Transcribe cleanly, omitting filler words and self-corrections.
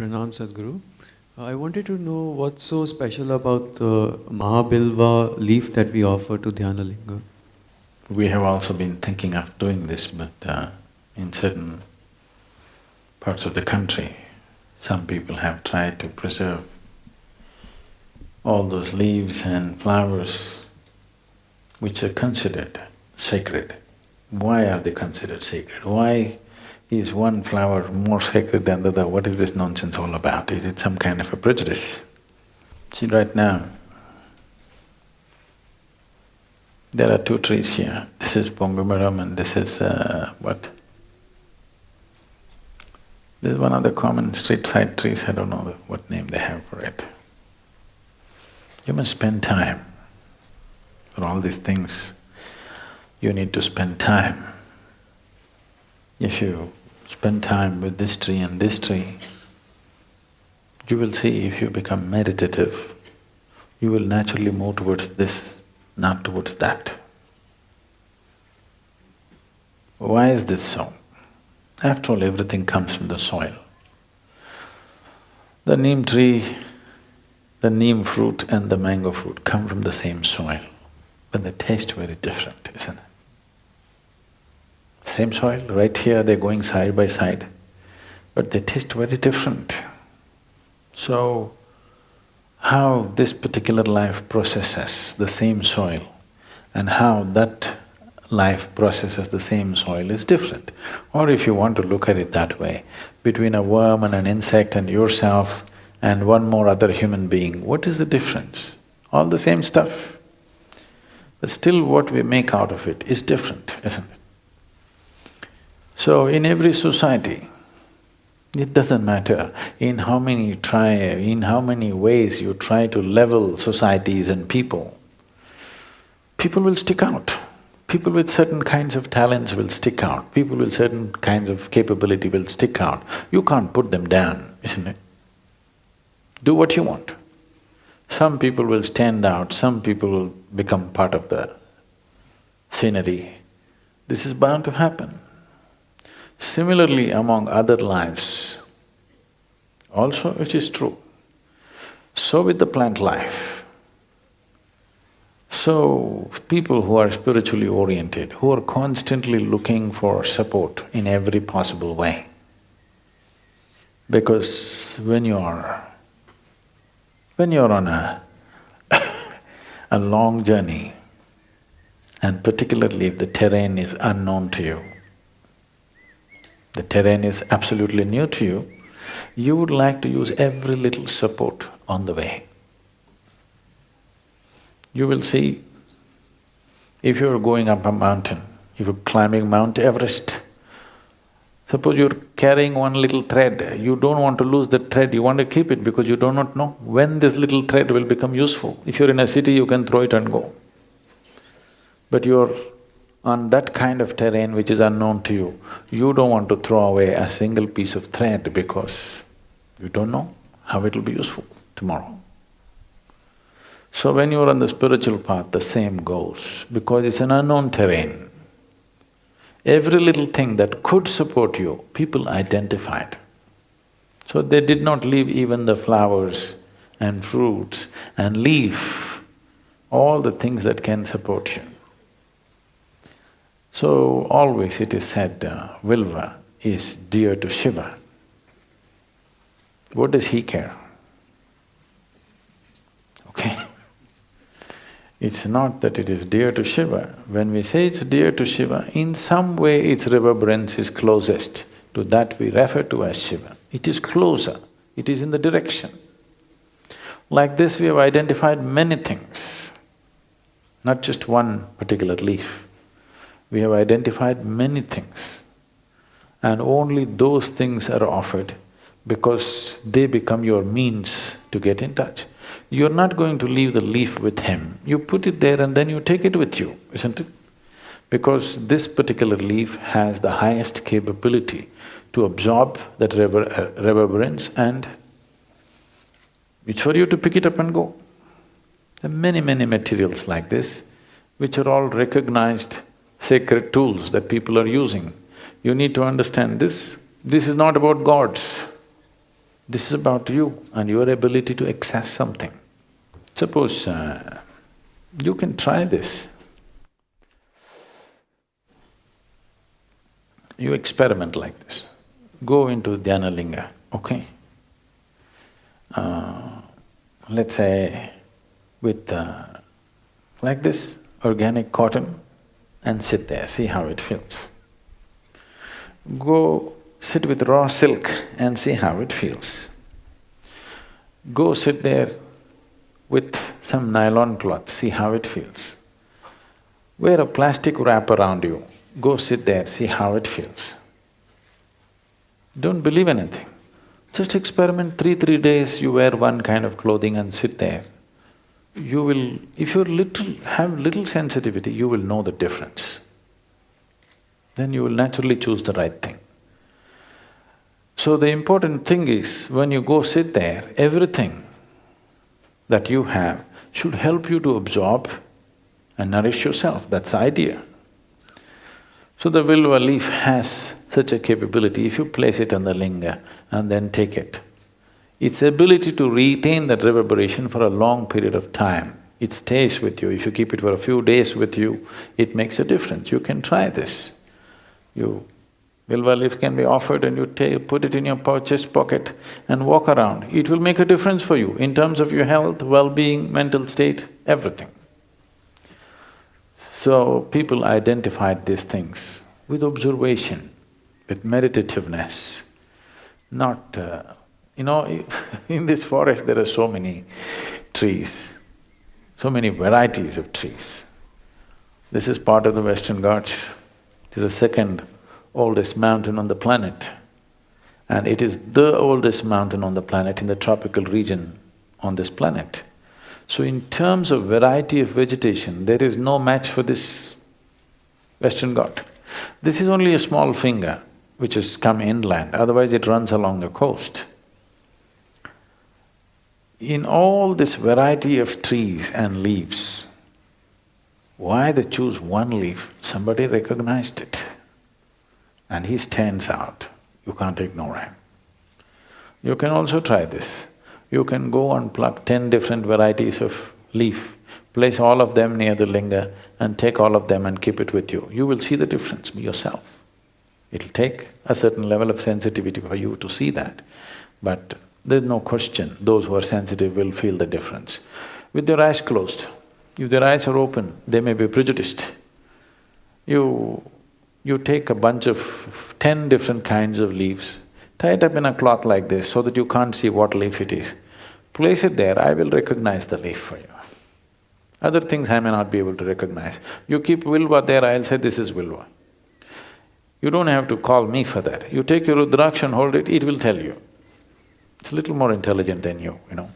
Pranam Sadhguru. I wanted to know what's so special about the Mahabilva leaf that we offer to Dhyanalinga. We have also been thinking of doing this, but in certain parts of the country, some people have tried to preserve all those leaves and flowers which are considered sacred. Why are they considered sacred? Why is one flower more sacred than the other? What is this nonsense all about? Is it some kind of a prejudice? See, right now, there are two trees here. This is Pongumaram and this is what? This is one of the common street side trees, I don't know what name they have for it. You must spend time for all these things. You need to spend time. If you spend time with this tree and this tree, you will see if you become meditative, you will naturally move towards this, not towards that. Why is this so? After all, everything comes from the soil. The neem tree, the neem fruit and the mango fruit come from the same soil, but they taste very different, isn't it? Same soil, right here they're going side by side, but they taste very different. So, how this particular life processes the same soil and how that life processes the same soil is different. Or if you want to look at it that way, between a worm and an insect and yourself and one more other human being, what is the difference? All the same stuff. But still what we make out of it is different, isn't it? So in every society, it doesn't matter in how many ways you try to level societies and people will stick out. People with certain kinds of talents will stick out, people with certain kinds of capability will stick out. You can't put them down, isn't it? Do what you want. Some people will stand out, some people will become part of the scenery. This is bound to happen. Similarly, among other lives, also it is true. So with the plant life. So, people who are spiritually oriented, who are constantly looking for support in every possible way. Because when you're on a a long journey, and particularly if the terrain is unknown to you, the terrain is absolutely new to you, you would like to use every little support on the way. You will see, if you're going up a mountain, if you're climbing Mount Everest, suppose you're carrying one little thread, you don't want to lose that thread, you want to keep it because you do not know when this little thread will become useful. If you're in a city, you can throw it and go. But you're on that kind of terrain which is unknown to you, you don't want to throw away a single piece of thread because you don't know how it'll be useful tomorrow. So when you're on the spiritual path, the same goes, because it's an unknown terrain. Every little thing that could support you, people identified. So they did not leave even the flowers and fruits and leaf, all the things that can support you. So always it is said, Vilva is dear to Shiva. What does he care? Okay? It's not that it is dear to Shiva. When we say it's dear to Shiva, in some way its reverberance is closest to that we refer to as Shiva. It is closer, it is in the direction. Like this we have identified many things, not just one particular leaf. We have identified many things, and only those things are offered because they become your means to get in touch. You're not going to leave the leaf with him, you put it there and then you take it with you, isn't it? Because this particular leaf has the highest capability to absorb that reverberance, and it's for you to pick it up and go. There are many materials like this, which are all recognized sacred tools that people are using. You need to understand this. This is not about gods. This is about you and your ability to access something. Suppose you can try this. You experiment like this. Go into dhyana linga, okay? Let's say with like this, organic cotton, and sit there, see how it feels. Go sit with raw silk and see how it feels. Go sit there with some nylon cloth, see how it feels. Wear a plastic wrap around you, go sit there, see how it feels. Don't believe anything. Just experiment 3 days, you wear one kind of clothing and sit there. You will… if you have little sensitivity, you will know the difference. Then you will naturally choose the right thing. So the important thing is, when you go sit there, everything that you have should help you to absorb and nourish yourself, that's the idea. So the Vilva leaf has such a capability. If you place it on the linga and then take it, its ability to retain that reverberation for a long period of time, it stays with you. If you keep it for a few days with you, it makes a difference. You can try this. Vilva leaf can be offered and you put it in your chest pocket and walk around. It will make a difference for you in terms of your health, well-being, mental state, everything. So people identified these things with observation, with meditativeness, not… in this forest there are so many trees, so many varieties of trees. This is part of the Western Ghats. It is the second oldest mountain on the planet, and it is the oldest mountain on the planet in the tropical region on this planet. So in terms of variety of vegetation, there is no match for this Western Ghat. This is only a small finger which has come inland, otherwise it runs along the coast. In all this variety of trees and leaves, why they choose one leaf? Somebody recognized it and he stands out, you can't ignore him. You can also try this. You can go and pluck 10 different varieties of leaf, place all of them near the linga and take all of them and keep it with you. You will see the difference yourself. It'll take a certain level of sensitivity for you to see that, but there's no question, those who are sensitive will feel the difference. With their eyes closed, if their eyes are open, they may be prejudiced. You take a bunch of 10 different kinds of leaves, tie it up in a cloth like this so that you can't see what leaf it is. Place it there, I will recognize the leaf for you. Other things I may not be able to recognize. You keep Vilva there, I'll say this is Vilva. You don't have to call me for that. You take your Rudraksh and hold it, it will tell you. It's a little more intelligent than you know.